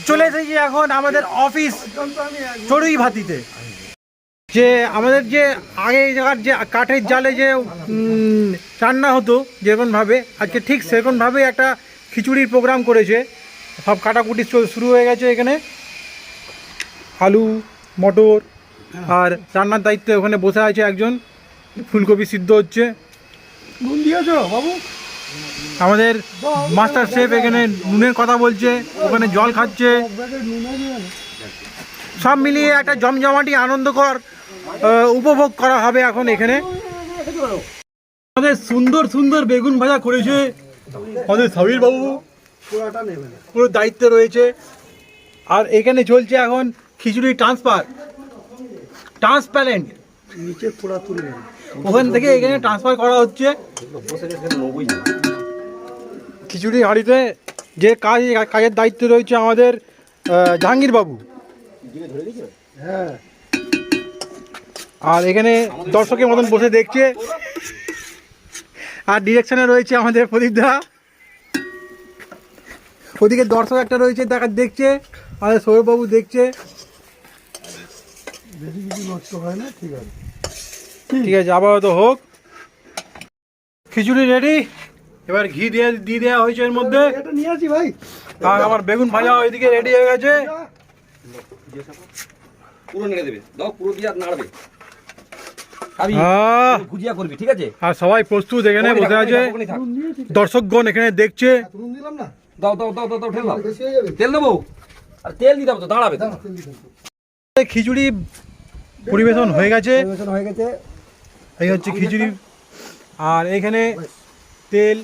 চলে এসেছি এখন আমাদের অফিস চড়ুইভাতিতে। যে আমাদের যে আগে জায়গার যে কাঠের জালে যে রান্না হতো যেরকমভাবে, আজকে ঠিক সেরকমভাবে একটা খিচুড়ির প্রোগ্রাম করেছে। সব কাটাকুটি শুরু হয়ে গেছে এখানে, আলু মটর, আর রান্নার দায়িত্বে ওখানে বসে আছে একজন, ফুলকপি সিদ্ধ হচ্ছে। নুন দিয়েছো বাবু? আমাদের মাস্টার শেফ এখানে নুনের কথা বলছে, ওখানে জল খাচ্ছে। সব মিলিয়ে একটা জমজমাটি আনন্দকর উপভোগ করা হবে এখন এখানে। আমাদের সুন্দর সুন্দর বেগুন ভাজা করেছে আমাদের সাবির বাবু, পুরো দায়িত্বে রয়েছে। আর এখানে চলছে এখন খিচুড়ি ট্রান্সপারেন্ট, নিচে পোড়া তুলে ওখান থেকে এখানে ট্রান্সফার করা হচ্ছে। খিচুড়ি হাঁড়িতে যে কাজের দায়িত্ব রয়েছে আমাদের জাহাঙ্গীর বাবু। হ্যাঁ, আর এখানে দর্শকের মতন বসে দেখছে। আর ডিরেকশনে রয়েছে আমাদের প্রদীপ দা, ওদিকে দর্শক একটা রয়েছে দেখছে, আমাদের সৌরভবাবু দেখছে। বেশি কিছু নষ্ট হয় না, ঠিক আছে ঠিক আছে, আপাতত হোক। খিচুড়ি রেডি, এবার ঘি দিয়ে দেওয়া হয়েছে এর মধ্যে। নিয়ে আসি ভাই। আর আমার বেগুন ভাজা ওইদিকে রেডি হয়ে গেছে। পুরো নেড়ে দেবে, দাও পুরো দিয়ে নাড়বে। ভুজিয়া করবি, ঠিক আছে? আর সবাই প্রস্তুত এখানে বসে আছে, দর্শকগণ এখানে দেখছে। দাও দাও দাও দাও, ঠেল দাও, তেল দেবো। আর তেল দিতে হবে তো, দাঁড়াবে। খিচুড়ি পরিবেশন হয়ে গেছে, এই হচ্ছে খিচুড়ি। আর এখানে তেল,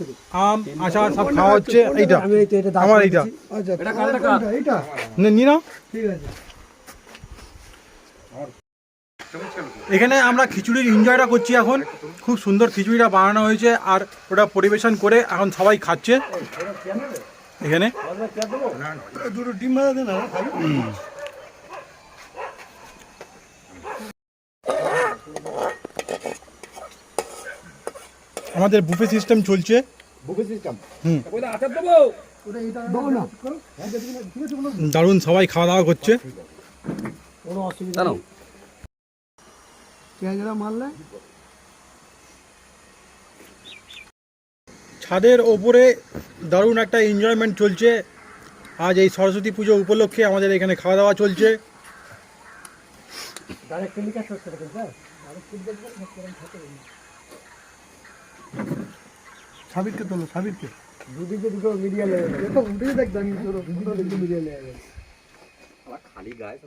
আম, আচার সব খাওয়া হচ্ছে। এইটা আমার, এইটা নিয়ে নাও। এখানে আমরা খিচুড়ির এনজয়টা করছি এখন। খুব সুন্দর খিচুড়িটা বানানো হয়েছে, আর ওটা পরিবেশন করে এখন সবাই খাচ্ছে এখানে। দুটো ডিম ভাজা দেন। আমাদের বুফে সিস্টেম চলছে। দারুণ, সবাই খাওয়া দাওয়া করছে। ছাদের ওপরে দারুণ একটা এনজয়মেন্ট চলছে। আজ এই সরস্বতী পুজো উপলক্ষে আমাদের এখানে খাওয়া দাওয়া চলছে। সাবিরকে তোলো, সাবিরকে দুদিকে দুটো মিডিয়া লেগে দেখবেন, মিডিয়া লেগে খালি গায়ে